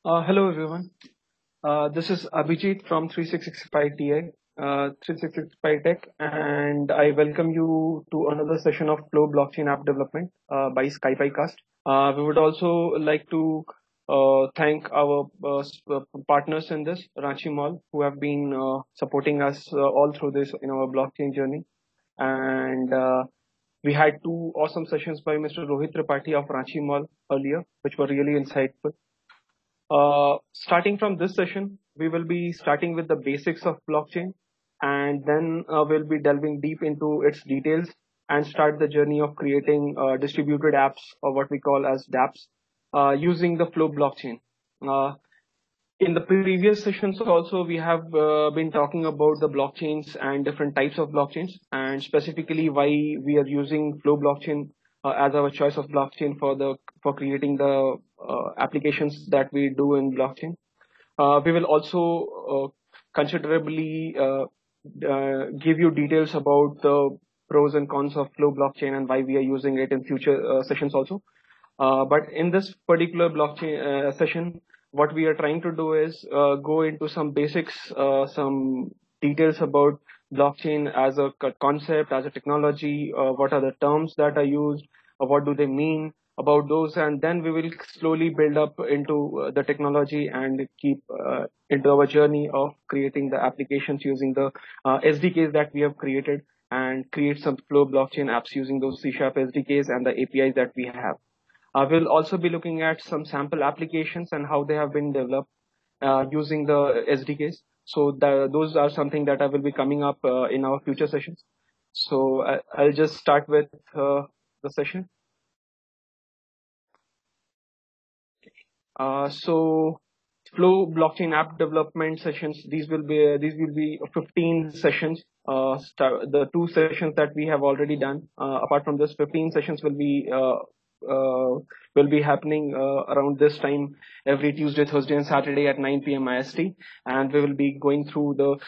Hello everyone. This is Abhijit from 3665 Tech, and I welcome you to another session of FLO Blockchain App Development by SkyPiCast. We would also like to thank our partners in this, Ranchi Mall, who have been supporting us all through this in our blockchain journey. And we had two awesome sessions by Mr. Rohit Tripathi of Ranchi Mall earlier, which were really insightful. Starting from this session, we will be starting with the basics of blockchain, and then we'll be delving deep into its details and start the journey of creating distributed apps, or what we call as dApps, using the FLO blockchain. Uh, in the previous sessions also, we have been talking about the blockchains and different types of blockchains, and specifically why we are using FLO blockchain as our choice of blockchain for creating the applications that we do in blockchain. We will also considerably give you details about the pros and cons of FLO blockchain and why we are using it in future sessions also. But in this particular blockchain session, what we are trying to do is go into some basics, some details about blockchain as a concept, as a technology, what are the terms that are used, what do they mean about those, and then we will slowly build up into the technology and keep into our journey of creating the applications using the SDKs that we have created and create some FLO blockchain apps using those C# SDKs and the APIs that we have. We'll also be looking at some sample applications and how they have been developed using the SDKs. So those are something that I will be coming up in our future sessions. So I'll just start with the session. So FLO blockchain app development sessions. These will be 15 sessions. The two sessions that we have already done. Apart from this, 15 sessions will be happening around this time every Tuesday, Thursday, and Saturday at 9 p.m. IST, and we will be going through the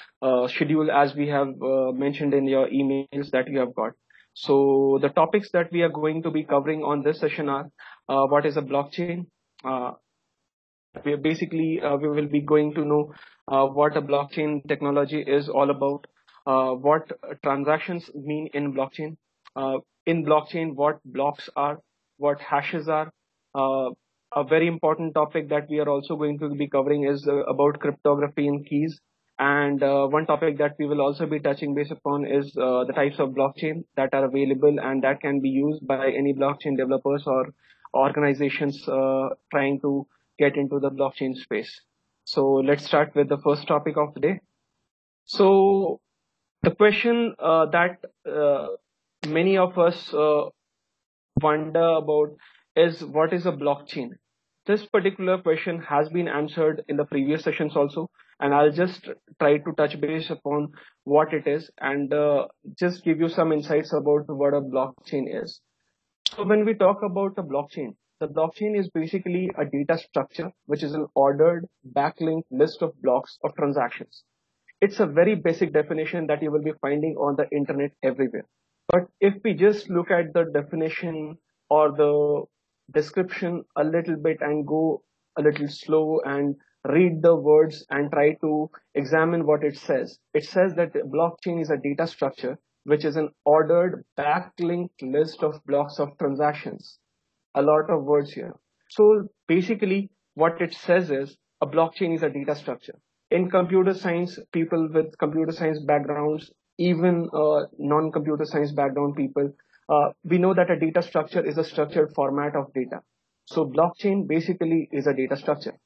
schedule as we have mentioned in your emails that you have got. So the topics that we are going to be covering on this session are what is a blockchain. We will be going to know what a blockchain technology is all about, what transactions mean in blockchain, what blocks are, what hashes are. A very important topic that we are also going to be covering is about cryptography and keys. And one topic that we will also be touching base upon is the types of blockchain that are available and that can be used by any blockchain developers or organizations trying to get into the blockchain space. So let's start with the first topic of the day. So the question that many of us wonder about is what is a blockchain? This particular question has been answered in the previous sessions also, and I'll just try to touch base upon what it is and just give you some insights about what a blockchain is. So when we talk about a blockchain, the blockchain is basically a data structure, which is an ordered backlink list of blocks of transactions. It's a very basic definition that you will be finding on the internet everywhere. But if we just look at the definition or the description a little bit and go a little slow and read the words and try to examine what it says that blockchain is a data structure which is an ordered backlinked list of blocks of transactions. A lot of words here. So basically, what it says is a blockchain is a data structure. In computer science, people with computer science backgrounds, even non-computer science background people, we know that a data structure is a structured format of data. So blockchain basically is a data structure.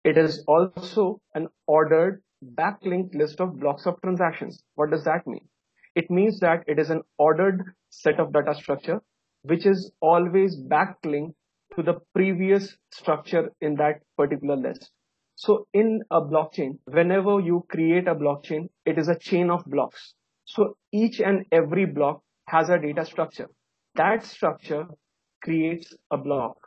It is also an ordered backlinked list of blocks of transactions. What does that mean? It means that it is an ordered set of data structure which is always backlinked to the previous structure in that particular list. So in a blockchain, whenever you create a blockchain, it is a chain of blocks. So each and every block has a data structure. That structure creates a block.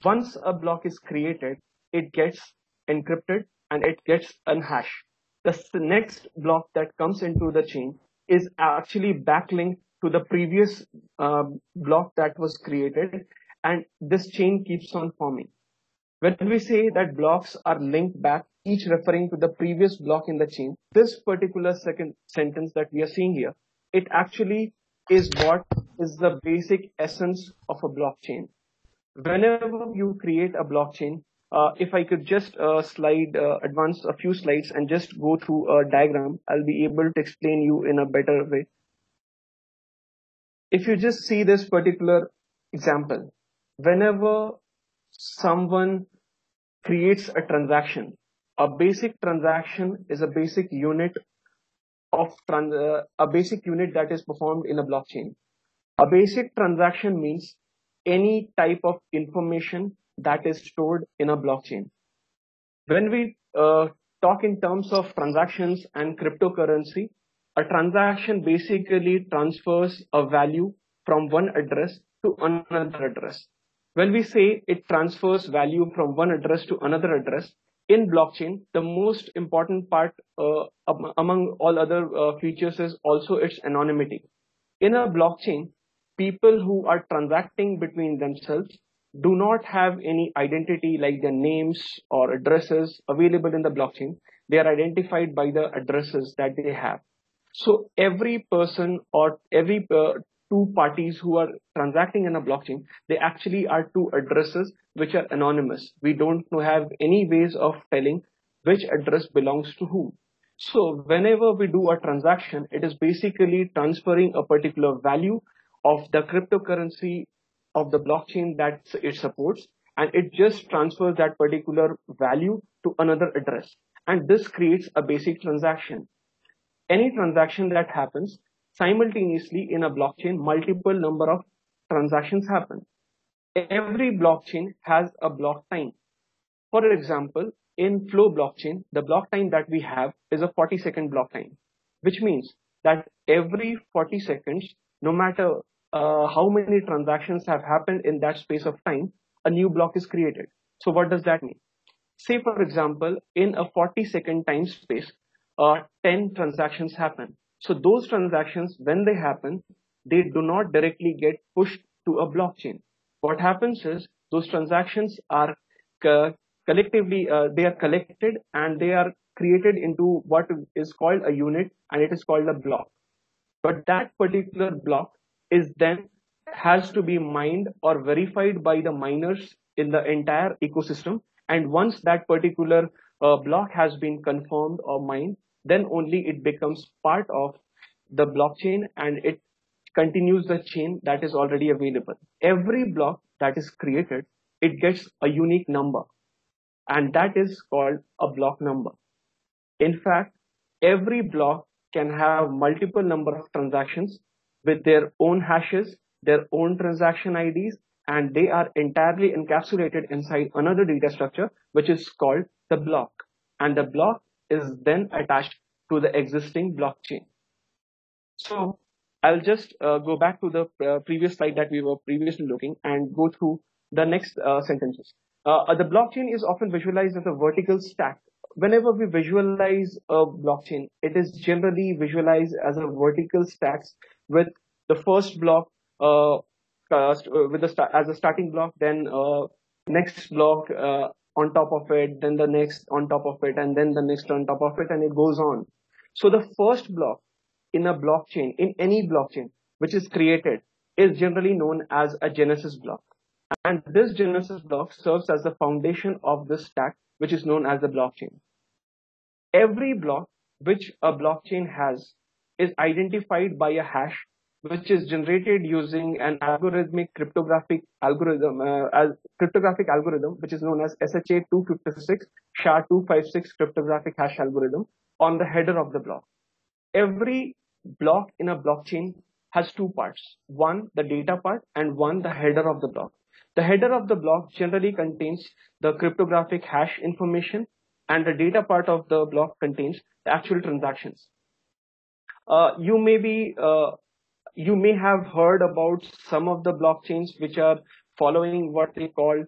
Once a block is created, it gets encrypted and it gets unhashed. The next block that comes into the chain is actually backlinked to the previous block that was created, and this chain keeps on forming. When we say that blocks are linked back, each referring to the previous block in the chain, this particular second sentence that we are seeing here, it actually is what is the basic essence of a blockchain. Whenever you create a blockchain, if I could just advance a few slides and just go through a diagram, I'll be able to explain you in a better way. If you just see this particular example, whenever someone creates a transaction, a basic transaction is a basic unit a basic unit that is performed in a blockchain. A basic transaction means any type of information that is stored in a blockchain. When we talk in terms of transactions and cryptocurrency, a transaction basically transfers a value from one address to another address. When we say it transfers value from one address to another address, in blockchain, the most important part among all other features is also its anonymity. In a blockchain, people who are transacting between themselves do not have any identity like their names or addresses available in the blockchain. They are identified by the addresses that they have. So every person or every two parties who are transacting in a blockchain, they actually are two addresses which are anonymous. We don't have any ways of telling which address belongs to whom. So whenever we do a transaction, it is basically transferring a particular value of the cryptocurrency of the blockchain that it supports, and it just transfers that particular value to another address. And this creates a basic transaction. Any transaction that happens simultaneously in a blockchain, multiple number of transactions happen. Every blockchain has a block time. For example, in FLO blockchain, the block time that we have is a 40-second block time, which means that every 40 seconds, no matter how many transactions have happened in that space of time, a new block is created. So what does that mean? Say, for example, in a 40-second time space, 10 transactions happen. So those transactions, when they happen, they do not directly get pushed to a blockchain. What happens is those transactions are collectively, they are collected and they are created into what is called a unit, and it is called a block. But that particular block is then has to be mined or verified by the miners in the entire ecosystem. And once that particular block has been confirmed or mined, then only it becomes part of the blockchain and it continues the chain that is already available. Every block that is created, it gets a unique number, and that is called a block number. In fact, every block can have multiple number of transactions with their own hashes, their own transaction IDs, and they are entirely encapsulated inside another data structure, which is called the block. And the block is then attached to the existing blockchain. So I'll just go back to the previous slide that we were previously looking and go through the next sentences. The blockchain is often visualized as a vertical stack. Whenever we visualize a blockchain, it is generally visualized as a vertical stacks with the first block as a starting block, then next block on top of it, then the next on top of it, and then the next on top of it, and it goes on. So the first block in a blockchain, in any blockchain which is created, is generally known as a genesis block. And this genesis block serves as the foundation of this stack, which is known as the blockchain. Every block which a blockchain has is identified by a hash, which is generated using an algorithmic cryptographic algorithm, which is known as SHA-256 SHA-256 cryptographic hash algorithm on the header of the block. Every block in a blockchain has two parts: one, the data part, and one, the header of the block. The header of the block generally contains the cryptographic hash information, and the data part of the block contains the actual transactions. You may have heard about some of the blockchains which are following what they call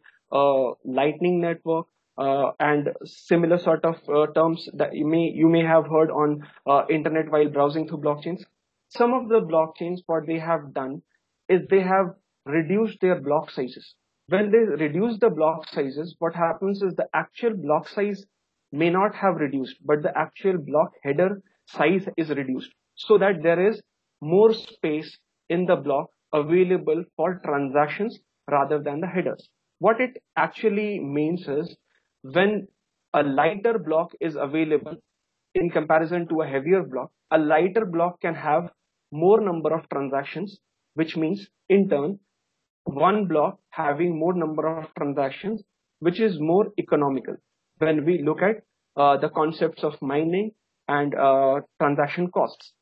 lightning network and similar sort of terms that you may have heard on internet while browsing through blockchains. Some of the blockchains, what they have done is they have reduced their block sizes. When they reduce the block sizes, what happens is the actual block size may not have reduced, but the actual block header size is reduced so that there is more space in the block available for transactions rather than the headers. What it actually means is when a lighter block is available in comparison to a heavier block, a lighter block can have more number of transactions, which means in turn one block having more number of transactions, which is more economical when we look at the concepts of mining and transaction costs.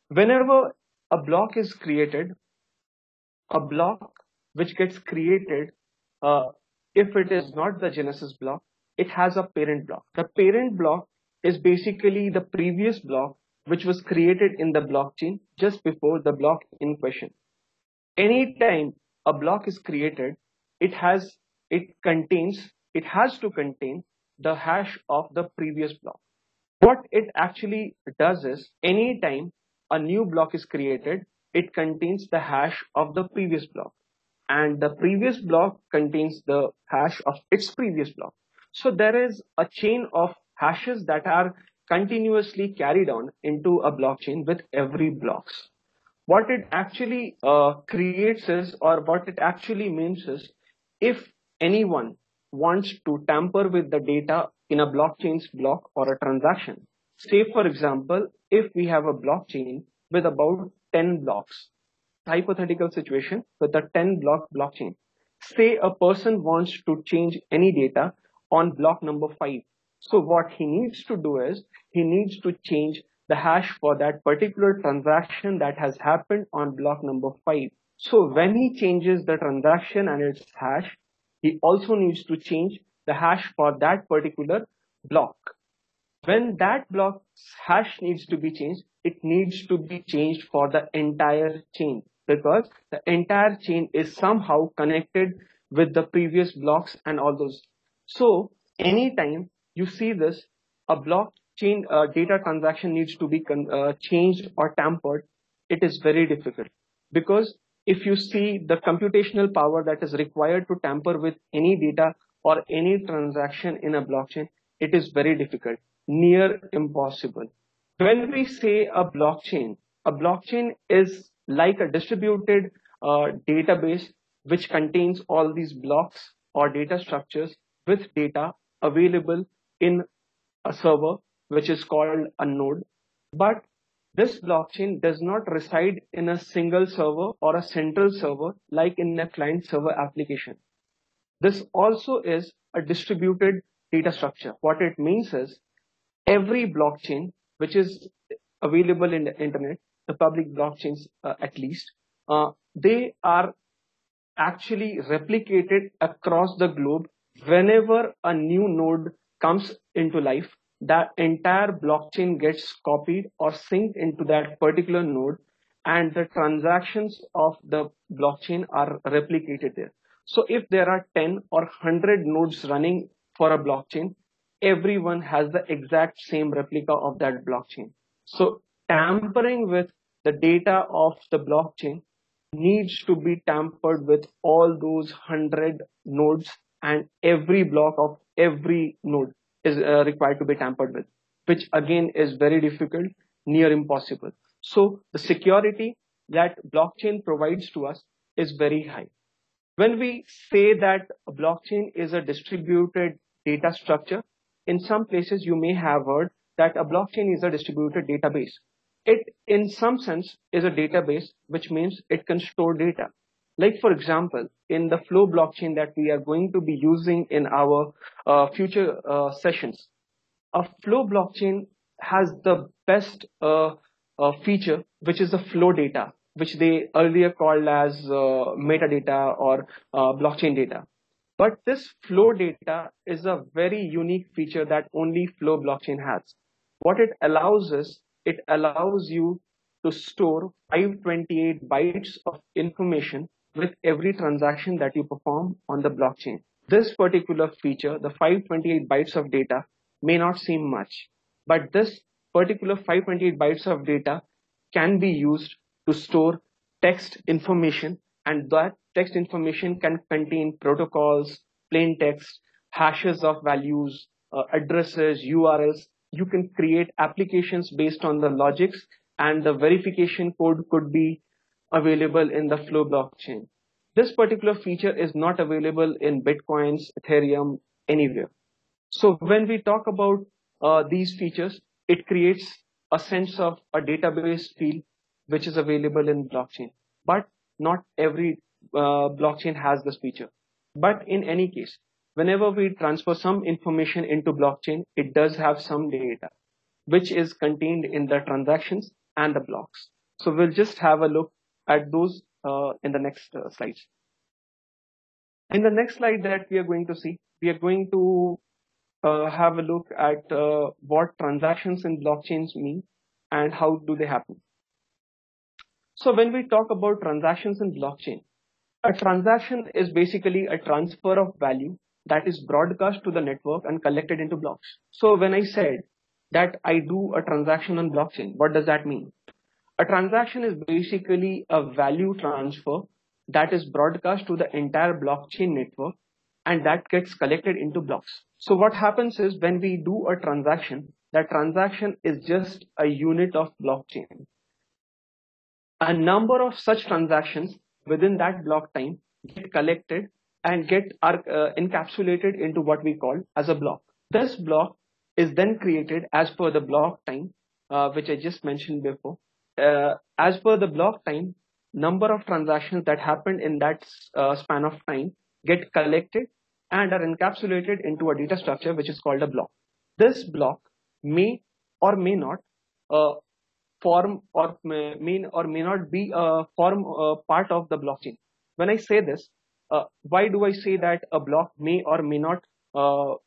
Whenever a block is created, a block which gets created, if it is not the genesis block, it has a parent block. The parent block is basically the previous block which was created in the blockchain just before the block in question. Anytime a block is created, it has to contain the hash of the previous block. What it actually does is anytime a new block is created, it contains the hash of the previous block, and the previous block contains the hash of its previous block. So there is a chain of hashes that are continuously carried on into a blockchain with every blocks. What it actually creates is, or what it actually means is, if anyone wants to tamper with the data in a blockchain's block or a transaction, say for example, if we have a blockchain with about 10 blocks, hypothetical situation with a 10 block blockchain, say a person wants to change any data on block number 5. So what he needs to do is he needs to change the hash for that particular transaction that has happened on block number 5. So when he changes the transaction and its hash, he also needs to change the hash for that particular block. When that block's hash needs to be changed, it needs to be changed for the entire chain, because the entire chain is somehow connected with the previous blocks and all those. So anytime you see this, a blockchain data transaction needs to be changed or tampered, it is very difficult, because if you see the computational power that is required to tamper with any data or any transaction in a blockchain, it is very difficult, near impossible. When we say a blockchain is like a distributed database which contains all these blocks or data structures with data available in a server which is called a node. But this blockchain does not reside in a single server or a central server like in a client server application. This also is a distributed data structure. What it means is every blockchain which is available in the internet, the public blockchains at least, they are actually replicated across the globe. Whenever a new node comes into life, that entire blockchain gets copied or synced into that particular node, and the transactions of the blockchain are replicated there. So if there are 10 or 100 nodes running for a blockchain, everyone has the exact same replica of that blockchain. So tampering with the data of the blockchain needs to be tampered with all those 100 nodes, and every block of every node is required to be tampered with, which again is very difficult, near impossible. So the security that blockchain provides to us is very high. When we say that a blockchain is a distributed data structure, in some places you may have heard that a blockchain is a distributed database. It, in some sense, is a database, which means it can store data. Like, for example, in the FLO blockchain that we are going to be using in our future sessions, a FLO blockchain has the best feature, which is the flow data, which they earlier called as metadata or blockchain data. But this flow data is a very unique feature that only FLO blockchain has. What it allows is, it allows you to store 528 bytes of information with every transaction that you perform on the blockchain. This particular feature, the 528 bytes of data, may not seem much, but this particular 528 bytes of data can be used to store text information, and that text information can contain protocols, plain text, hashes of values, addresses, URLs. You can create applications based on the logics, and the verification code could be available in the FLO blockchain. This particular feature is not available in Bitcoins, Ethereum, anywhere. So when we talk about these features, it creates a sense of a database feel which is available in blockchain. But not every blockchain has this feature. But in any case, whenever we transfer some information into blockchain, it does have some data which is contained in the transactions and the blocks. So we'll just have a look at those in the next slides. In the next slide that we are going to see, we are going to have a look at what transactions in blockchains mean and how do they happen. So when we talk about transactions in blockchain, a transaction is basically a transfer of value that is broadcast to the network and collected into blocks. So when I said that I do a transaction on blockchain, what does that mean? A transaction is basically a value transfer that is broadcast to the entire blockchain network, and that gets collected into blocks. So what happens is when we do a transaction, that transaction is just a unit of blockchain. A number of such transactions within that block time get collected and get encapsulated into what we call as a block. This block is then created as per the block time, which I just mentioned before. As per the block time, number of transactions that happened in that span of time get collected and are encapsulated into a data structure which is called a block. This block may or may not form or may not be a part of the blockchain. When I say this, why do I say that a block may or may not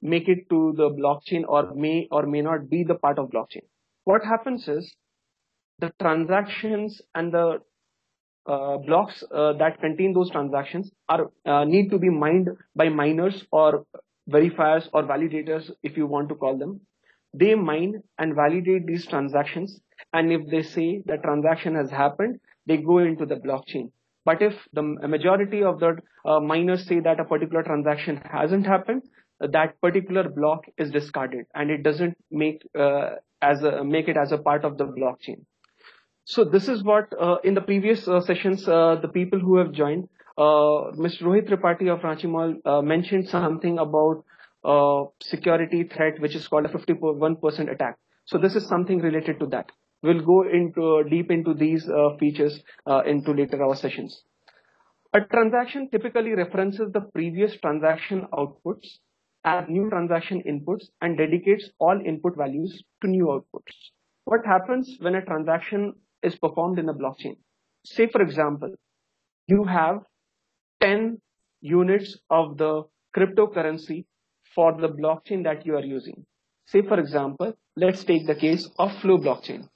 make it to the blockchain, or may not be the part of blockchain? What happens is the transactions and the blocks that contain those transactions are need to be mined by miners or verifiers or validators, if you want to call them. They mine and validate these transactions, and if they say the transaction has happened, they go into the blockchain. But if the majority of the miners say that a particular transaction hasn't happened, that particular block is discarded and it doesn't make it as a part of the blockchain. So this is what in the previous sessions, the people who have joined, Mr. Rohit Tripathi of Ranchi Mall mentioned something about security threat, which is called a 51% attack. So this is something related to that. We'll go deep into these features into later our sessions. A transaction typically references the previous transaction outputs as new transaction inputs and dedicates all input values to new outputs. What happens when a transaction is performed in a blockchain? Say, for example, you have 10 units of the cryptocurrency for the blockchain that you are using. Say, for example, let's take the case of FLO blockchain.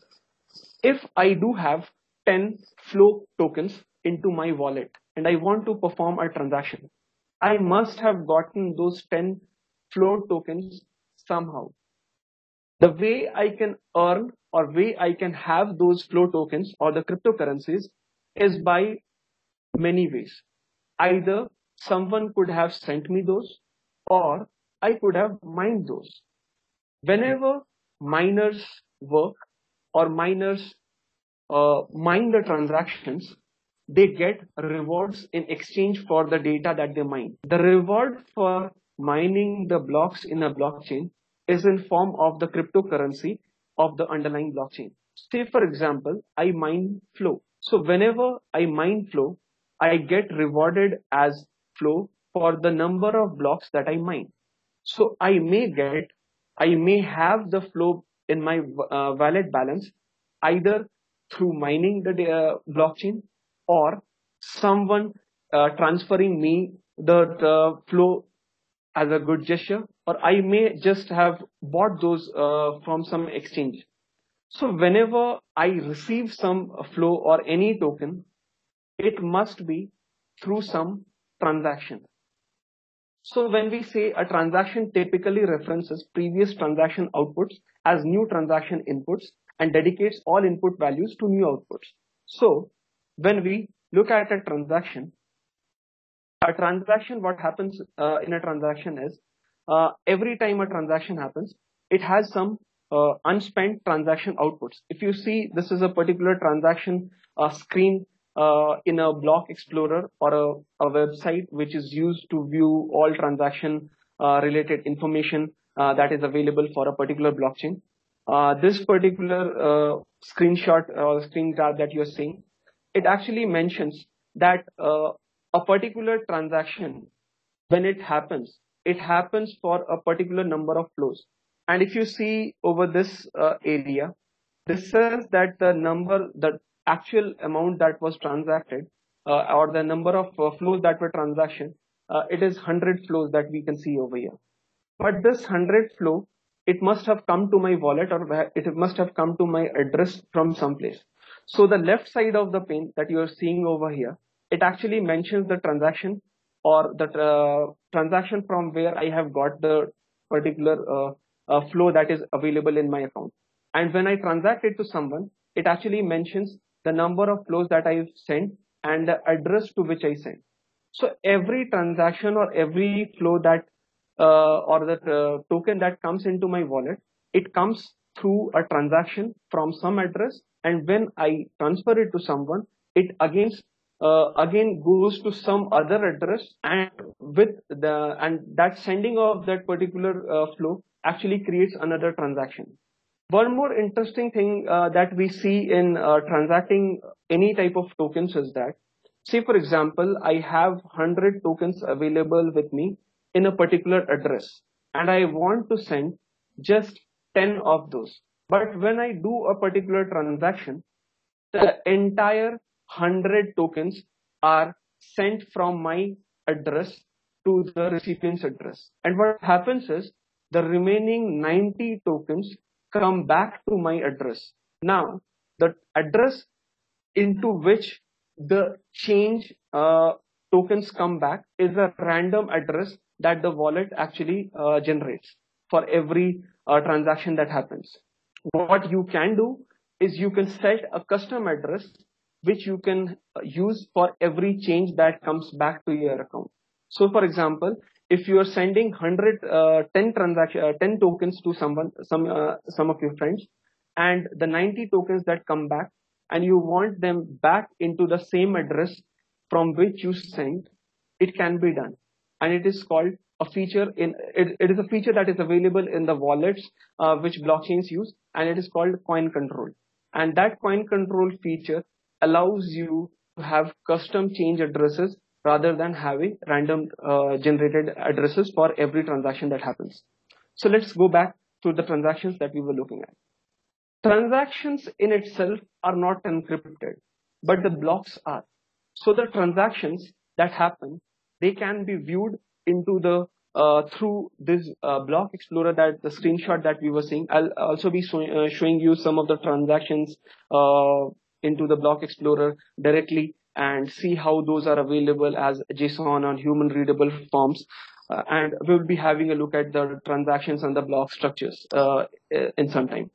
If I do have 10 FLO tokens into my wallet and I want to perform a transaction, I must have gotten those 10 FLO tokens somehow. The way I can earn or way I can have those FLO tokens or the cryptocurrencies is by many ways. Either someone could have sent me those, or I could have mined those. Whenever miners work or miners mine the transactions, they get rewards in exchange for the data that they mine. The reward for mining the blocks in a blockchain is in form of the cryptocurrency of the underlying blockchain. Say, for example, I mine FLO. So whenever I mine FLO, I get rewarded as FLO for the number of blocks that I mine. So I may have the FLO in my wallet balance either through mining the blockchain or someone transferring me the FLO as a good gesture, or I may just have bought those from some exchange. So whenever I receive some FLO or any token, it must be through some transaction. So when we say a transaction typically references previous transaction outputs as new transaction inputs and dedicates all input values to new outputs. So when we look at a transaction, A transaction, what happens in a transaction is every time a transaction happens, it has some unspent transaction outputs. If you see, this is a particular transaction screen in a block explorer or a website which is used to view all transaction related information that is available for a particular blockchain. This particular screenshot or screen grab that you're seeing, it actually mentions that a particular transaction, when it happens for a particular number of flows. And if you see over this area, this says that the actual amount that was transacted, or the number of flows that were transacted, it is 100 flows that we can see over here. But this 100 flow, it must have come to my wallet, or it must have come to my address from someplace. So the left side of the pane that you are seeing over here, it actually mentions the transaction, or the transaction from where I have got the particular flow that is available in my account. And when I transact it to someone, it actually mentions the number of flows that I've sent and the address to which I sent. So every transaction or every flow that or the token that comes into my wallet, it comes through a transaction from some address, and when I transfer it to someone, it again goes to some other address, and that sending of that particular flow actually creates another transaction. One more interesting thing that we see in transacting any type of tokens is that, say for example, I have 100 tokens available with me in a particular address, and I want to send just 10 of those. But when I do a particular transaction, the entire 100 tokens are sent from my address to the recipient's address. And what happens is the remaining 90 tokens come back to my address. Now, the address into which the change tokens come back is a random address that the wallet actually generates for every transaction that happens. What you can do is you can set a custom address which you can use for every change that comes back to your account. So for example, if you are sending 10 tokens to some of your friends, and the 90 tokens that come back, and you want them back into the same address from which you sent, it can be done. And it is called a feature it is a feature that is available in the wallets which blockchains use, and it is called coin control. And that coin control feature allows you to have custom change addresses rather than having random generated addresses for every transaction that happens. So let's go back to the transactions that we were looking at. Transactions in itself are not encrypted, but the blocks are. So the transactions that happen, they can be viewed into the through this block explorer, that the screenshot that we were seeing. I'll also be showing you some of the transactions into the block explorer directly, and see how those are available as JSON on human readable forms. And we'll be having a look at the transactions and the block structures in some time.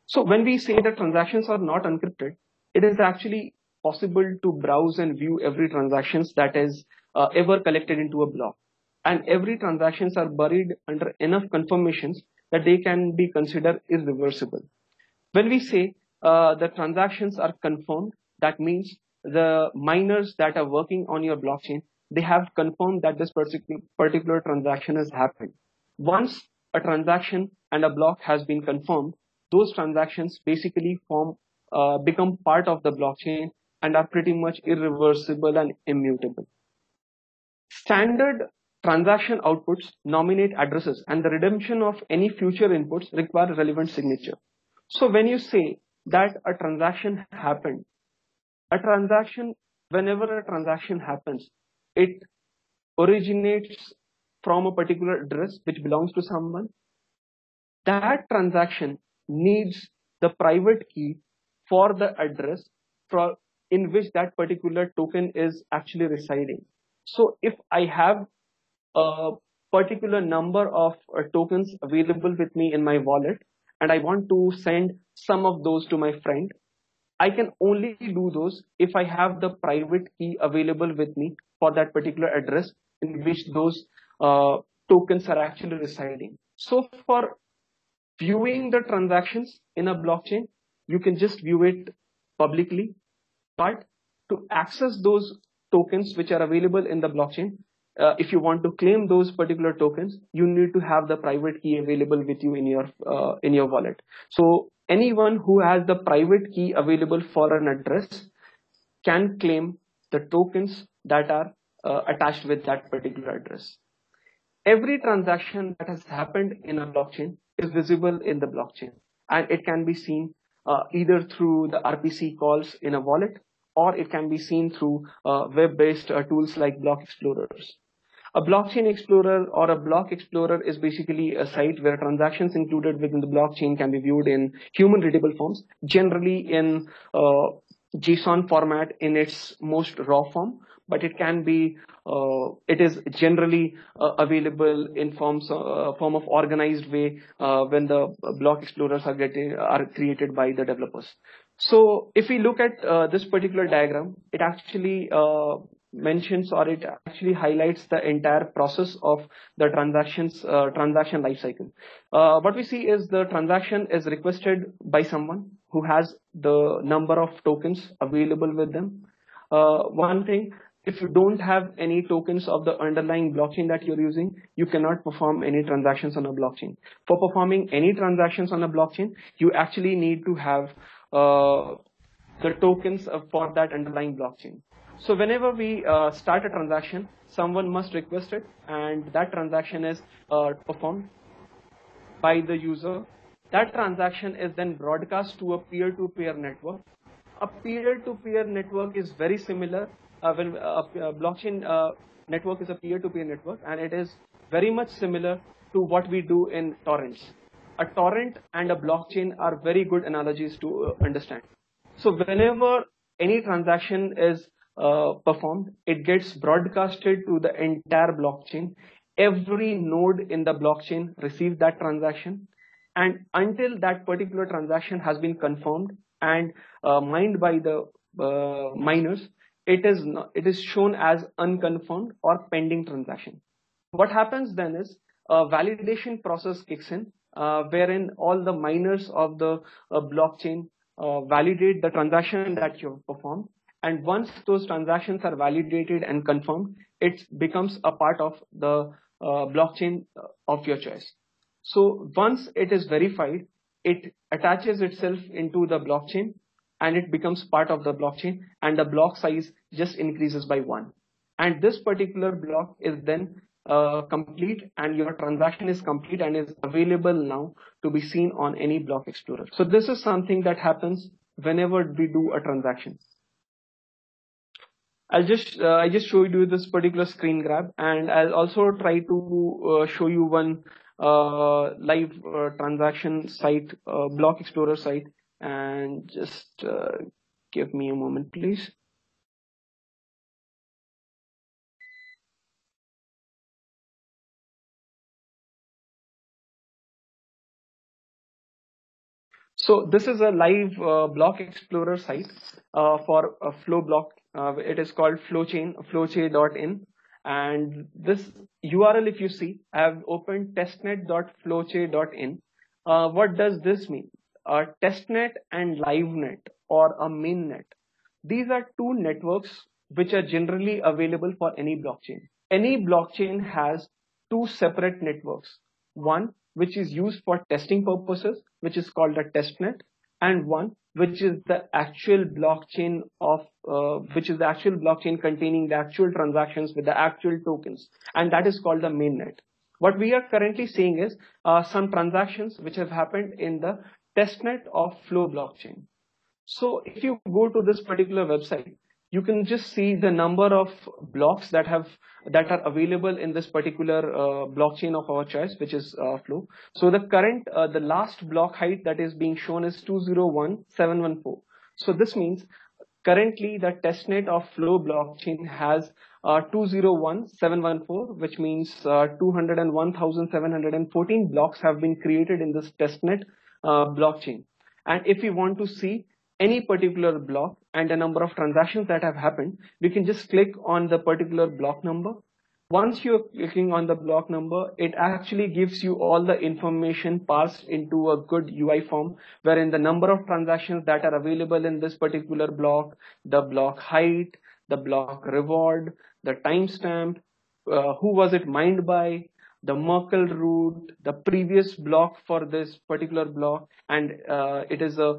So when we say that transactions are not encrypted, it is actually possible to browse and view every transactions that is ever collected into a block. And every transactions are buried under enough confirmations that they can be considered irreversible. When we say the transactions are confirmed, that means the miners that are working on your blockchain, they have confirmed that this particular transaction has happened. Once a transaction and a block has been confirmed, those transactions basically become part of the blockchain and are pretty much irreversible and immutable. Standard transaction outputs nominate addresses, and the redemption of any future inputs require relevant signature. So when you say that a transaction happened, whenever a transaction happens, it originates from a particular address which belongs to someone. That transaction needs the private key for the address in which that particular token is actually residing. So if I have a particular number of tokens available with me in my wallet, and I want to send some of those to my friend, I can only do those if I have the private key available with me for that particular address in which those tokens are actually residing. So for viewing the transactions in a blockchain, you can just view it publicly, but to access those tokens which are available in the blockchain, if you want to claim those particular tokens, you need to have the private key available with you in your wallet. So anyone who has the private key available for an address can claim the tokens that are attached with that particular address. Every transaction that has happened in a blockchain is visible in the blockchain, and it can be seen either through the RPC calls in a wallet, or it can be seen through web-based tools like block explorers. A blockchain explorer or a block explorer is basically a site where transactions included within the blockchain can be viewed in human readable forms, generally in JSON format in its most raw form, but it can be, it is generally available in form of organized way when the block explorers are created by the developers. So if we look at this particular diagram, it actually mentions, or it actually highlights the entire process of the transaction lifecycle. What we see is the transaction is requested by someone who has the number of tokens available with them. One thing, if you don't have any tokens of the underlying blockchain that you're using, you cannot perform any transactions on a blockchain. For performing any transactions on a blockchain, you actually need to have the tokens for that underlying blockchain. So whenever we start a transaction, someone must request it, and that transaction is performed by the user. That transaction is then broadcast to a peer-to-peer network. A peer-to-peer network is very similar. When a blockchain network is a peer-to-peer network, and it is very much similar to what we do in torrents. A torrent and a blockchain are very good analogies to understand. So whenever any transaction is performed, it gets broadcasted to the entire blockchain. Every node in the blockchain receives that transaction, and until that particular transaction has been confirmed and mined by the miners, it is shown as unconfirmed or pending transaction. What happens then is a validation process kicks in, wherein all the miners of the blockchain validate the transaction that you've performed. And once those transactions are validated and confirmed, it becomes a part of the blockchain of your choice. So once it is verified, it attaches itself into the blockchain and it becomes part of the blockchain, and the block size just increases by 1. And this particular block is then complete, and your transaction is complete and is available now to be seen on any block explorer. So this is something that happens whenever we do a transaction. I just showed you this particular screen grab, and I'll also try to show you one live transaction site, block explorer site, and just give me a moment, please. So this is a live block explorer site for a FLO block. It is called flowchain.in, and this URL, if you see, I have opened testnet.flowchain.in. What does this mean? Testnet and LiveNet, or a mainnet. These are two networks which are generally available for any blockchain. Any blockchain has two separate networks. One which is used for testing purposes, which is called a testnet, and one which is the actual blockchain containing the actual transactions with the actual tokens, and that is called the mainnet. What we are currently seeing is some transactions which have happened in the testnet of FLO blockchain. So if you go to this particular website, you can just see the number of blocks that are available in this particular blockchain of our choice, which is FLO. So the last block height that is being shown is 201,714. So this means currently the testnet of FLO blockchain has 201,714, which means 201,714 blocks have been created in this testnet blockchain. And if we want to see any particular block and the number of transactions that have happened, we can just click on the particular block number. Once you're clicking on the block number, it actually gives you all the information passed into a good UI form, wherein the number of transactions that are available in this particular block, the block height, the block reward, the timestamp, who was it mined by, the Merkle root, the previous block for this particular block, and it is a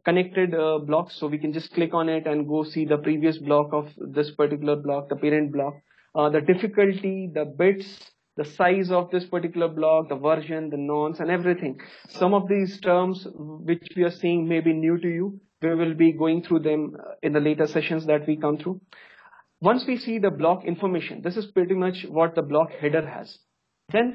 connected block, so we can just click on it and go see the previous block of this particular block, the parent block. The difficulty, the bits, the size of this particular block, the version, the nonce, and everything. Some of these terms which we are seeing may be new to you. We will be going through them in the later sessions that we come through. Once we see the block information, this is pretty much what the block header has. Then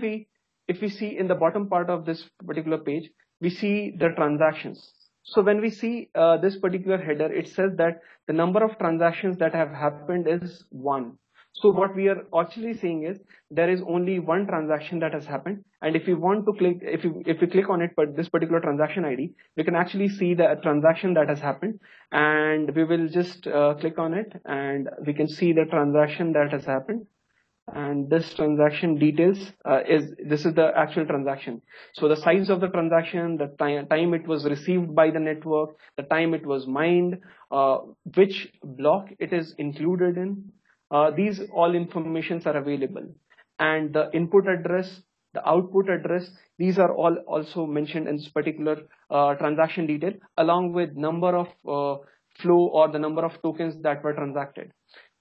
if we see in the bottom part of this particular page, we see the transactions. So when we see this particular header, it says that the number of transactions that have happened is 1. So what we are actually saying is there is only one transaction that has happened, and if you want to click, if we click on it, but this particular transaction ID, we can actually see the transaction that has happened, and we will just click on it, and we can see the transaction that has happened. And this transaction details this is the actual transaction. So the size of the transaction, the time it was received by the network, the time it was mined, which block it is included in. These all informations are available, and the input address, the output address, these are all also mentioned in this particular transaction detail, along with number of flow or the number of tokens that were transacted.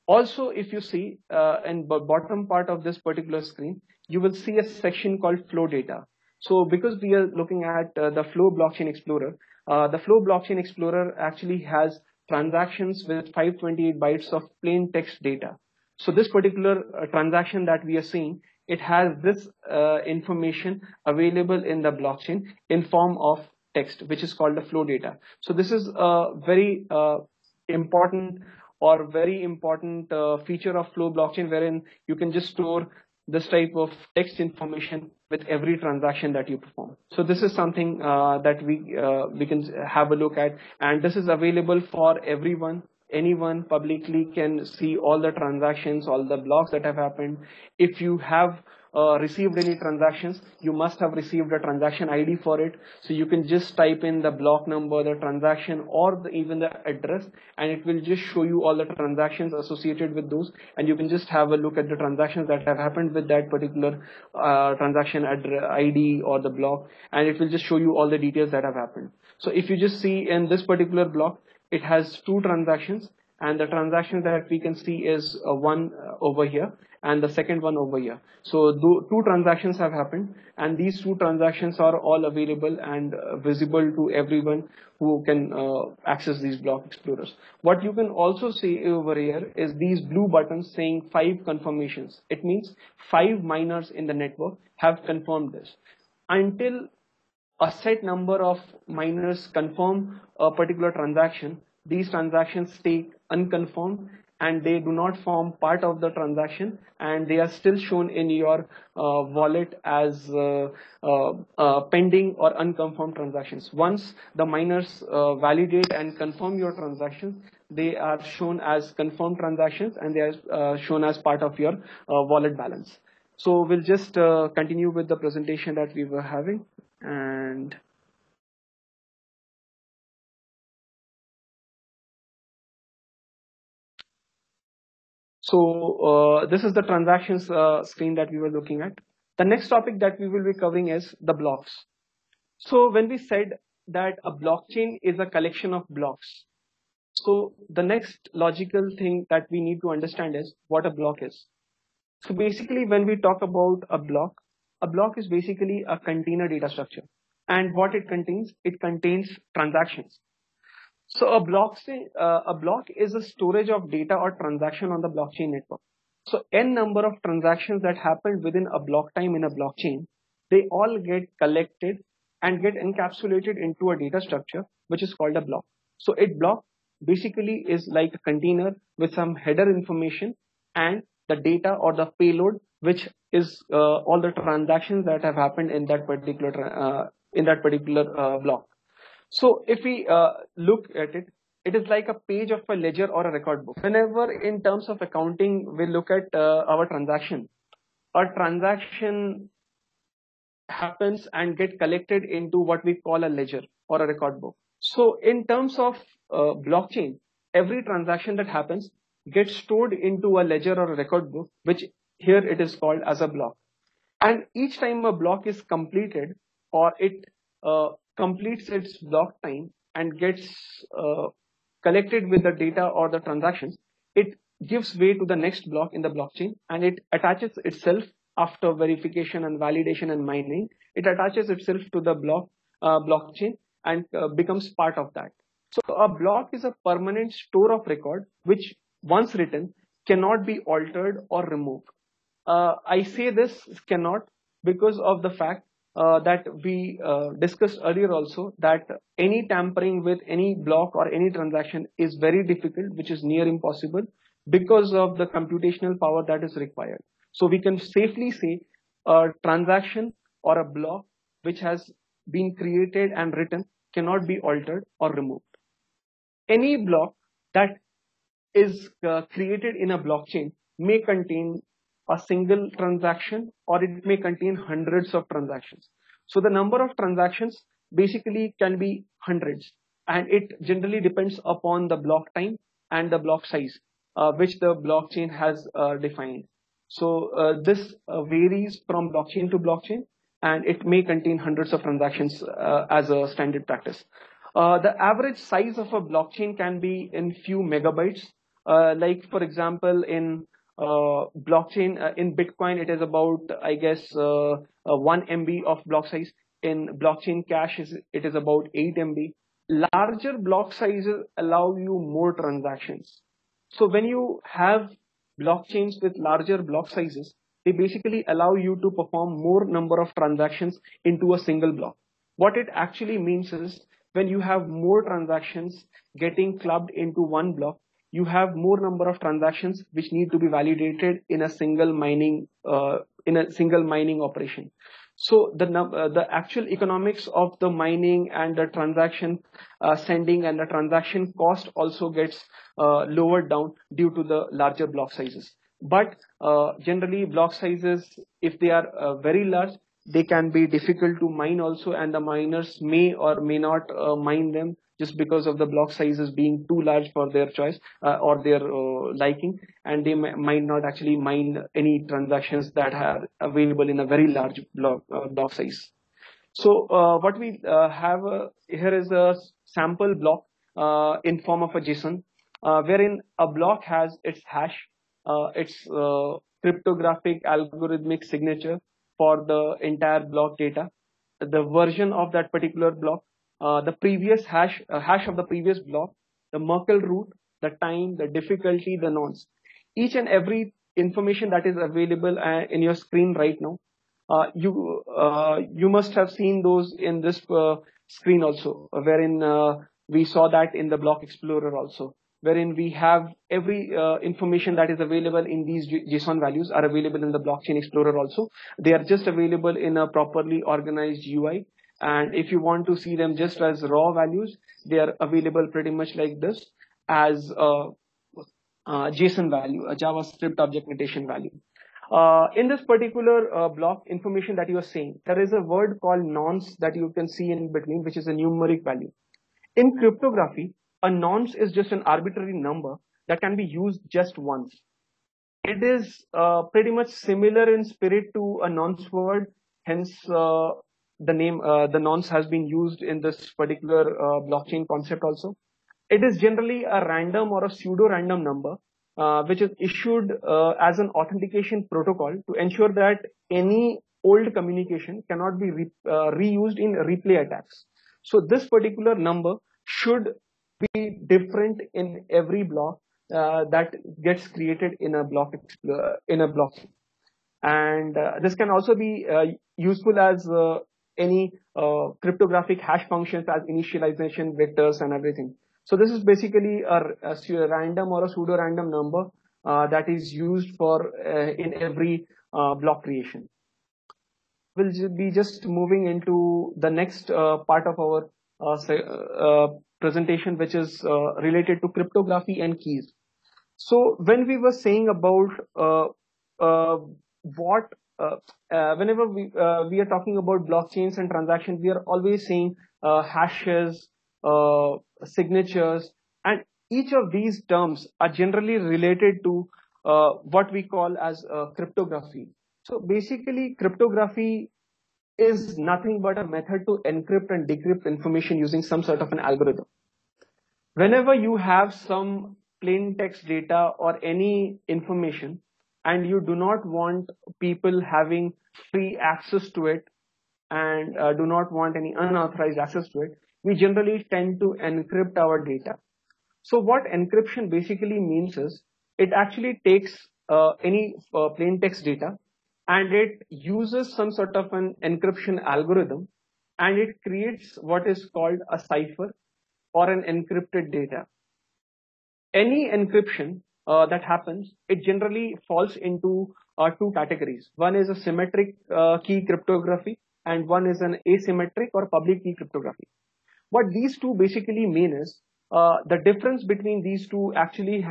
Also, if you see in the bottom part of this particular screen, you will see a section called flow data. So because we are looking at the FLO Blockchain Explorer, the FLO Blockchain Explorer actually has transactions with 528 bytes of plain text data. So this particular transaction that we are seeing, it has this information available in the blockchain in form of text, which is called the flow data. So this is a very important feature of FLO blockchain, wherein you can just store this type of text information with every transaction that you perform. So this is something that we can have a look at, and this is available for everyone. Anyone publicly can see all the transactions, all the blocks that have happened. If you have received any transactions, you must have received a transaction ID for it. So you can just type in the block number, the transaction, or even the address, and it will just show you all the transactions associated with those. And you can just have a look at the transactions that have happened with that particular transaction ID or the block, and it will just show you all the details that have happened. So if you just see in this particular block, it has 2 transactions, and the transaction that we can see is one over here and the second one over here. So 2 transactions have happened, and these 2 transactions are all available and visible to everyone who can access these block explorers. What you can also see over here is these blue buttons saying 5 confirmations. It means 5 miners in the network have confirmed this. Until a set number of miners confirm a particular transaction, these transactions stay unconfirmed and they do not form part of the transaction, and they are still shown in your wallet as pending or unconfirmed transactions. Once the miners validate and confirm your transactions, they are shown as confirmed transactions, and they are shown as part of your wallet balance. So we'll just continue with the presentation that we were having. And so this is the transactions screen that we were looking at. The next topic that we will be covering is the blocks. So when we said that a blockchain is a collection of blocks, so the next logical thing that we need to understand is what a block is. So basically, when we talk about a block is basically a container data structure. And what it contains transactions. So a block is a storage of data or transaction on the blockchain network. So n number of transactions that happen within a block time in a blockchain, they all get collected and get encapsulated into a data structure, which is called a block. So a block basically is like a container with some header information and the data or the payload, which is all the transactions that have happened in that particular block. So if we look at it, it is like a page of a ledger or a record book. Whenever in terms of accounting, we look at our transaction, a transaction happens and get collected into what we call a ledger or a record book. So in terms of blockchain, every transaction that happens gets stored into a ledger or a record book, which here it is called as a block. And each time a block is completed, or it completes its block time and gets collected with the data or the transactions, it gives way to the next block in the blockchain, and it attaches itself after verification and validation and mining. It attaches itself to the blockchain and becomes part of that. So a block is a permanent store of record which, once written, cannot be altered or removed. I say this cannot because of the fact that we discussed earlier also, that any tampering with any block or any transaction is very difficult, which is near impossible, because of the computational power that is required. So we can safely say a transaction or a block which has been created and written cannot be altered or removed. Any block that is created in a blockchain may contain a single transaction, or it may contain hundreds of transactions. So the number of transactions basically can be hundreds, and it generally depends upon the block time and the block size, which the blockchain has defined. So this varies from blockchain to blockchain, and it may contain hundreds of transactions as a standard practice. The average size of a blockchain can be in few megabytes. Like for example, in blockchain, in Bitcoin, it is about, I guess, 1 MB of block size. In blockchain cash, it is about 8 MB. Larger block sizes allow you more transactions. So when you have blockchains with larger block sizes, they basically allow you to perform more number of transactions into a single block. What it actually means is, when you have more transactions getting clubbed into one block, you have more number of transactions which need to be validated in a single mining operation. So the actual economics of the mining and the transaction sending and the transaction cost also gets lowered down due to the larger block sizes. But generally, block sizes, if they are very large, they can be difficult to mine also, and the miners may or may not mine them just because of the block sizes being too large for their choice or their liking, and they might not actually mine any transactions that are available in a very large block size. So what we have here is a sample block in form of a JSON, wherein a block has its hash, its cryptographic algorithmic signature for the entire block data, the version of that particular block, the previous hash of the previous block, the Merkle root, the time, the difficulty, the nonce. Each and every information that is available in your screen right now, you must have seen those in this screen also, wherein we saw that in the Block Explorer also, wherein we have every information that is available in these JSON values are available in the Blockchain Explorer also. They are just available in a properly organized UI. And if you want to see them just as raw values, they are available pretty much like this as a JSON value, a JavaScript object notation value. In this particular block information that you are seeing, there is a word called nonce that you can see in between, which is a numeric value. In cryptography, a nonce is just an arbitrary number that can be used just once. It is pretty much similar in spirit to a nonce word, hence the name, the nonce has been used in this particular blockchain concept also. It is generally a random or a pseudo-random number, which is issued as an authentication protocol to ensure that any old communication cannot be reused in replay attacks. So this particular number should be different in every block that gets created in a blockchain. And this can also be useful as any cryptographic hash functions as initialization vectors and everything. So this is basically a random or a pseudo-random number that is used for in every block creation. We'll be just moving into the next part of our presentation, which is related to cryptography and keys. So when we were saying about what whenever we are talking about blockchains and transactions, we are always saying hashes, signatures, and each of these terms are generally related to what we call as cryptography. So basically, cryptography is nothing but a method to encrypt and decrypt information using some sort of an algorithm. Whenever you have some plain text data or any information and you do not want people having free access to it and do not want any unauthorized access to it, we generally tend to encrypt our data. So what encryption basically means is it actually takes any plain text data and it uses some sort of an encryption algorithm and it creates what is called a cipher or an encrypted data. Any encryption that happens, it generally falls into two categories. One is a symmetric key cryptography and one is an asymmetric or public key cryptography. What these two basically mean is the difference between these two actually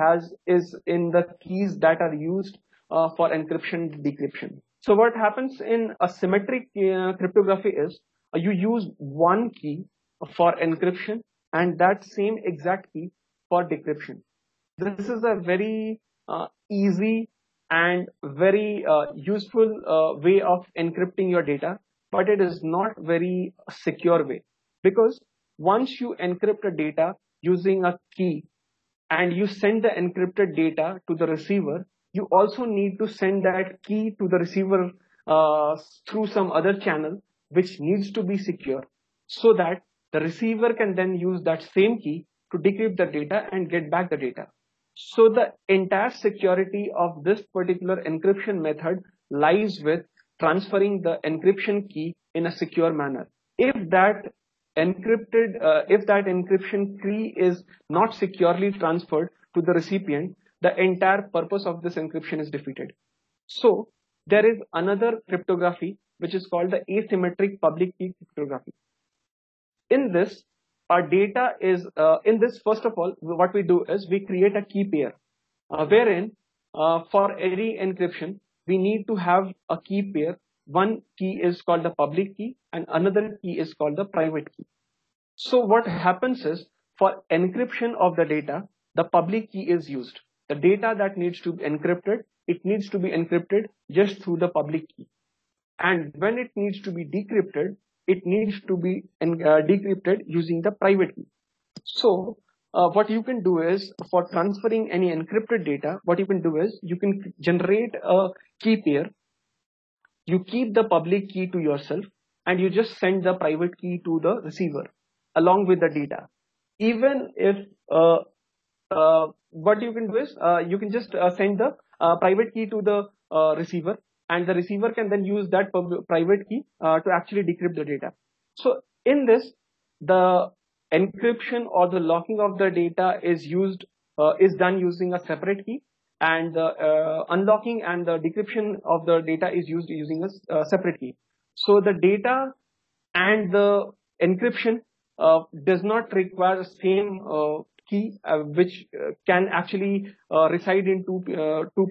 is in the keys that are used for encryption and decryption. So what happens in a symmetric cryptography is you use one key for encryption and that same exact key for decryption. This is a very easy and very useful way of encrypting your data, but it is not very secure way, because once you encrypt a data using a key and you send the encrypted data to the receiver, you also need to send that key to the receiver through some other channel which needs to be secure, so that the receiver can then use that same key to decrypt the data and get back the data. So the entire security of this particular encryption method lies with transferring the encryption key in a secure manner. If that encryption key is not securely transferred to the recipient, the entire purpose of this encryption is defeated. So there is another cryptography which is called the asymmetric public key cryptography. In this, our data is first of all, what we do is we create a key pair, wherein for every encryption we need to have a key pair. One key is called the public key and another key is called the private key. So what happens is, for encryption of the data, the public key is used. The data that needs to be encrypted, it needs to be encrypted just through the public key. And when it needs to be decrypted, it needs to be decrypted using the private key. So what you can do is, for transferring any encrypted data, what you can do is you can generate a key pair. You keep the public key to yourself and you just send the private key to the receiver along with the data. Even if what you can do is you can just send the private key to the receiver, and the receiver can then use that private key to actually decrypt the data. So in this, the encryption or the locking of the data is done using a separate key, and the unlocking and the decryption of the data is used using a separate key. So the data and the encryption does not require the same key, which can actually reside in two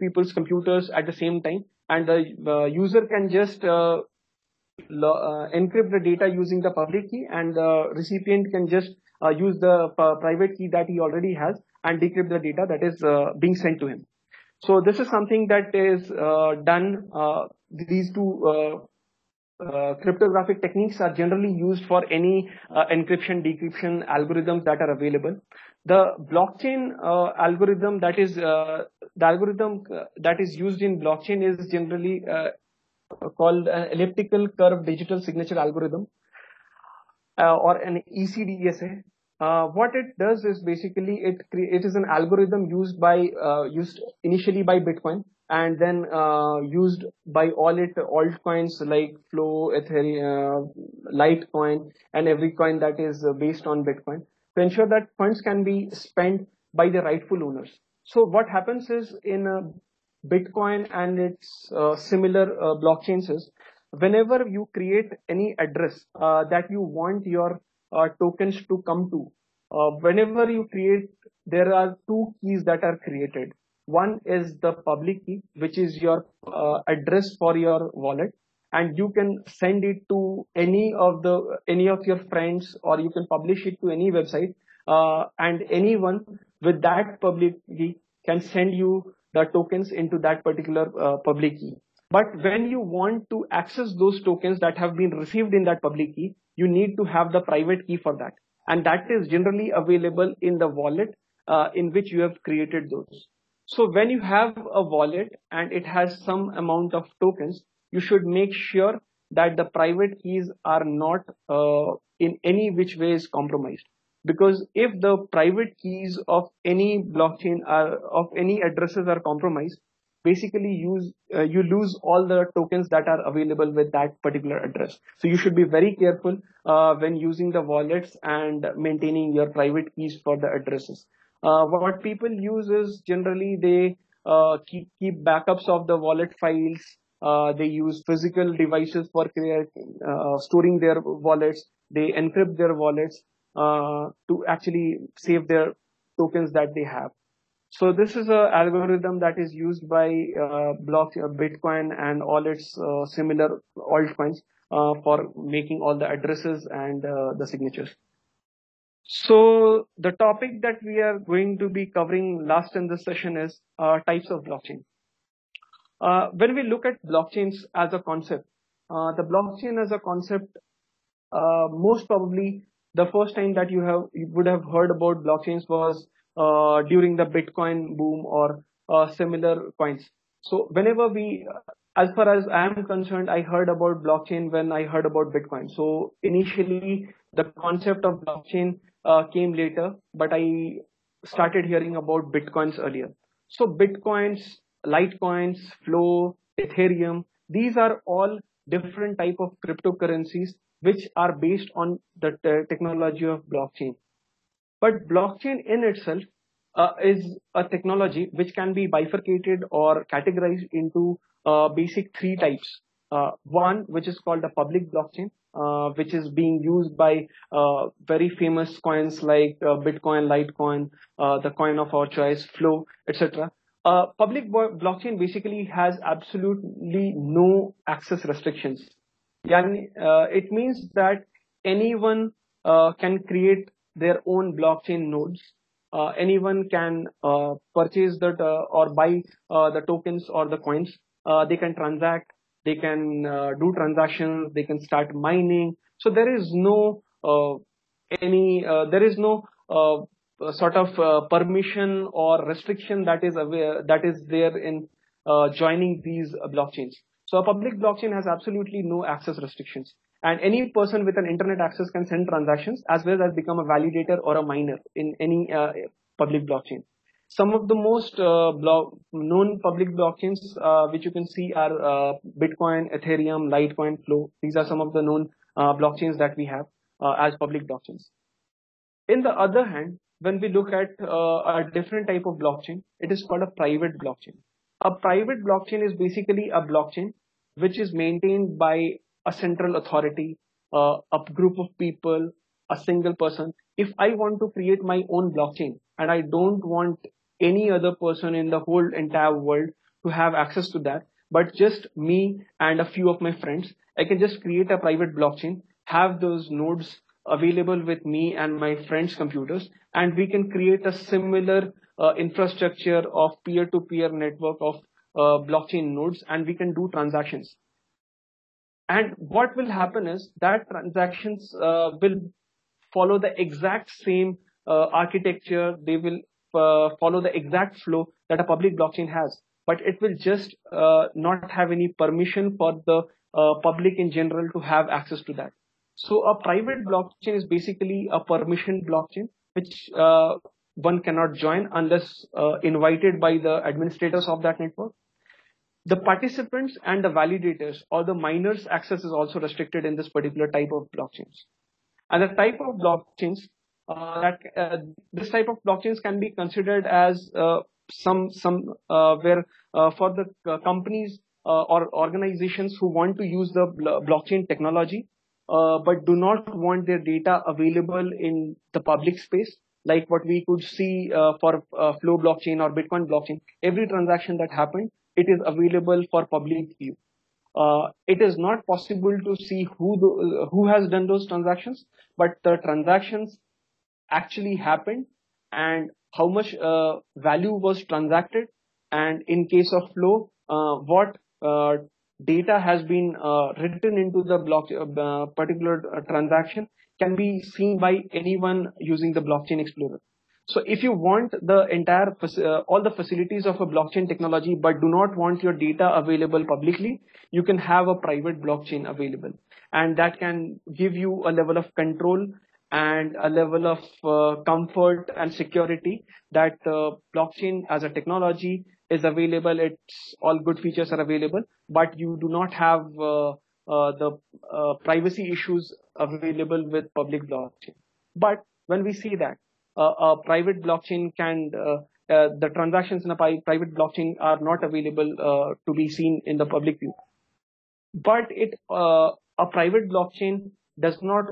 people's computers at the same time, and the user can just encrypt the data using the public key, and the recipient can just use the private key that he already has and decrypt the data that is being sent to him. So this is something that is done. These two cryptographic techniques are generally used for any encryption decryption algorithms that are available. The blockchain algorithm that is used in blockchain is generally called an elliptical curve digital signature algorithm, or an ECDSA. What it does is basically it is an algorithm used initially by Bitcoin, and then used by all altcoins like FLO, Ethereum, Litecoin, and every coin that is based on Bitcoin, to ensure that funds can be spent by the rightful owners. So what happens is, in Bitcoin and its similar blockchains, is whenever you create any address that you want your tokens to come to. Whenever you create, there are two keys that are created. One is the public key, which is your address for your wallet, and you can send it to any of your friends, or you can publish it to any website, and anyone with that public key can send you the tokens into that particular public key. But when you want to access those tokens that have been received in that public key, you need to have the private key for that, and that is generally available in the wallet in which you have created those. So when you have a wallet and it has some amount of tokens, you should make sure that the private keys are not in any which way is compromised. Because if the private keys of any blockchain of any addresses are compromised, basically you lose all the tokens that are available with that particular address. So you should be very careful when using the wallets and maintaining your private keys for the addresses. What people use is generally they keep backups of the wallet files. They use physical devices for storing their wallets. They encrypt their wallets to actually save their tokens that they have. So this is an algorithm that is used by Bitcoin and all its similar altcoins for making all the addresses and the signatures. So the topic that we are going to be covering last in this session is types of blockchain. When we look at blockchains as a concept, the blockchain as a concept, most probably the first time that you would have heard about blockchains was during the Bitcoin boom or similar coins. So whenever as far as I am concerned, I heard about blockchain when I heard about Bitcoin. So initially the concept of blockchain came later, but I started hearing about Bitcoins earlier. So Bitcoins, Litecoins, FLO, Ethereum, these are all different type of cryptocurrencies which are based on the technology of blockchain. But blockchain in itself is a technology which can be bifurcated or categorized into basic three types. One, which is called a public blockchain, which is being used by very famous coins like Bitcoin, Litecoin, the coin of our choice, FLO, etc. Public blockchain basically has absolutely no access restrictions. It means that anyone can create their own blockchain nodes. Anyone can purchase that or buy the tokens or the coins. They can transact, they can do transactions, they can start mining. So there is no sort of permission or restriction that is there in joining these blockchains. So a public blockchain has absolutely no access restrictions, and any person with an internet access can send transactions as well as become a validator or a miner in any public blockchain. Some of the most known public blockchains which you can see are Bitcoin, Ethereum, Litecoin, FLO. These are some of the known blockchains that we have as public blockchains. In the other hand, when we look at a different type of blockchain, it is called a private blockchain. A private blockchain is basically a blockchain which is maintained by a central authority, a group of people, a single person. If I want to create my own blockchain and I don't want any other person in the whole entire world to have access to that, but just me and a few of my friends, I can just create a private blockchain, have those nodes available with me and my friends' computers, and we can create a similar infrastructure of peer-to-peer network of blockchain nodes, and we can do transactions. And what will happen is that transactions will follow the exact same architecture. They will follow the exact flow that a public blockchain has, but it will just not have any permission for the public in general to have access to that. So a private blockchain is basically a permission blockchain, which one cannot join unless invited by the administrators of that network. The participants and the validators or the miners' access is also restricted in this particular type of blockchains. And the type of blockchains this type of blockchains can be considered as where for the companies or organizations who want to use the blockchain technology, but do not want their data available in the public space, like what we could see for FLO blockchain or Bitcoin blockchain. Every transaction that happened, it is available for public view. It is not possible to see who has done those transactions, but the transactions actually happened and how much value was transacted, and in case of FLO, what data has been written into the particular transaction can be seen by anyone using the blockchain explorer. So if you want the entire all the facilities of a blockchain technology but do not want your data available publicly, you can have a private blockchain available, and that can give you a level of control and a level of comfort and security that blockchain as a technology is available. It's all good features are available, but you do not have the privacy issues available with public blockchain. But when we see that a private blockchain can the transactions in a private blockchain are not available to be seen in the public view, but a private blockchain does not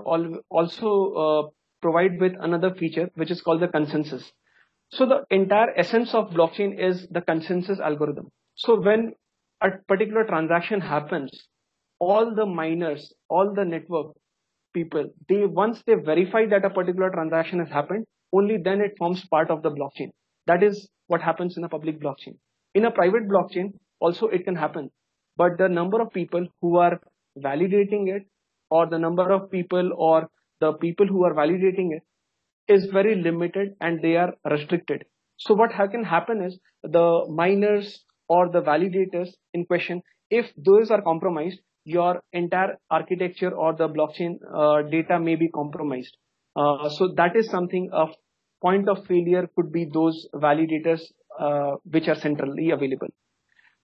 also provide with another feature which is called the consensus. So the entire essence of blockchain is the consensus algorithm. So when a particular transaction happens, all the miners, all the network people, once they verify that a particular transaction has happened, only then it forms part of the blockchain. That is what happens in a public blockchain. In a private blockchain, also it can happen, but the number of people who are validating it, or the number of people or the people who are validating it, is very limited and they are restricted. So what can happen is the miners or the validators in question, if those are compromised, your entire architecture or the blockchain data may be compromised. So that is something of point of failure could be those validators which are centrally available.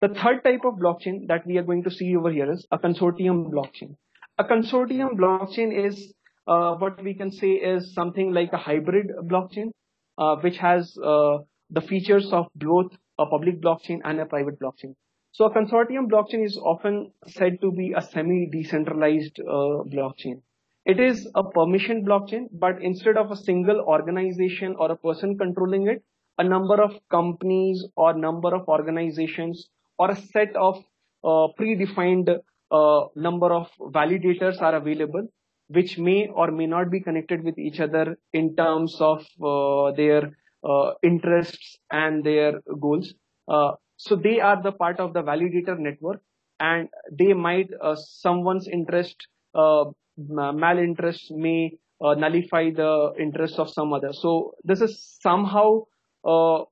The third type of blockchain that we are going to see over here is a consortium blockchain. A consortium blockchain is what we can say is something like a hybrid blockchain, which has the features of both a public blockchain and a private blockchain. So a consortium blockchain is often said to be a semi-decentralized blockchain. It is a permission blockchain, but instead of a single organization or a person controlling it, a number of companies or number of organizations or a set of predefined number of validators are available, which may or may not be connected with each other in terms of their interests and their goals. So they are the part of the validator network, and they might someone's interest, malinterest may nullify the interest of some other. So this is somehow a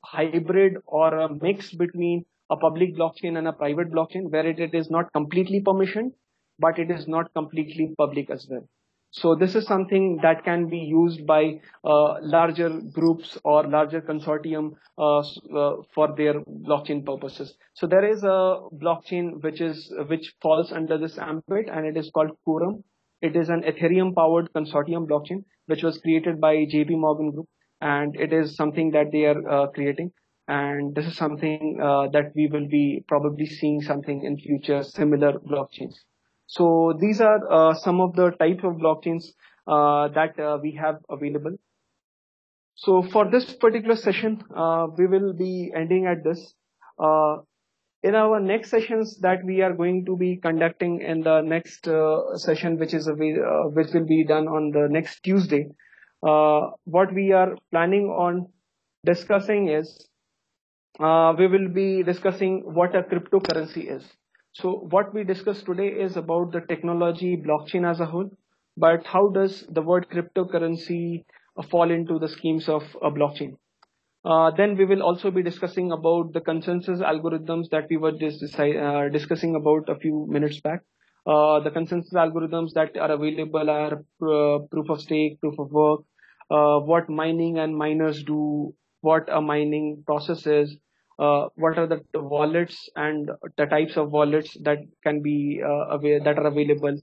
hybrid or a mix between a public blockchain and a private blockchain, where it is not completely permissioned, but it is not completely public as well. So this is something that can be used by larger groups or larger consortium for their blockchain purposes. So there is a blockchain which falls under this ambit, and it is called Quorum. It is an Ethereum-powered consortium blockchain which was created by JP Morgan Group, and it is something that they are creating. And this is something that we will be probably seeing something in future similar blockchains. So these are some of the types of blockchains that we have available. So for this particular session, we will be ending at this. In our next sessions that we are going to be conducting in the next session, which will be done on the next Tuesday, what we are planning on discussing is we will be discussing what a cryptocurrency is. So what we discussed today is about the technology blockchain as a whole, but how does the word cryptocurrency fall into the schemes of a blockchain? Then we will also be discussing about the consensus algorithms that we were just discussing about a few minutes back. The consensus algorithms that are available are proof of stake, proof of work, what mining and miners do, what a mining process is, what are the wallets and the types of wallets that can be that are available.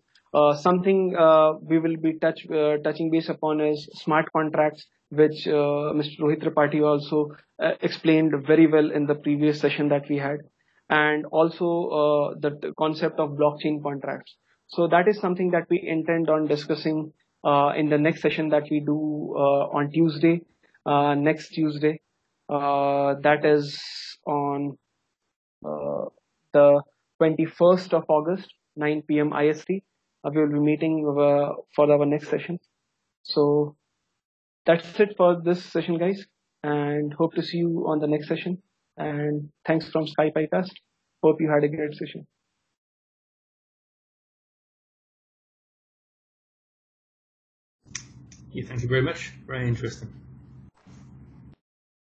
Something we will be touching base upon is smart contracts, which Mr. Rohit Tripathi also explained very well in the previous session that we had, and also the concept of blockchain contracts. So that is something that we intend on discussing in the next session that we do on Tuesday, next Tuesday. That is on the 21st of August, 9 p.m. IST. We will be meeting for our next session. So that's it for this session, guys, and hope to see you on the next session. And thanks from SkyPiCast. Hope you had a great session. Yeah, thank you very much. Very interesting.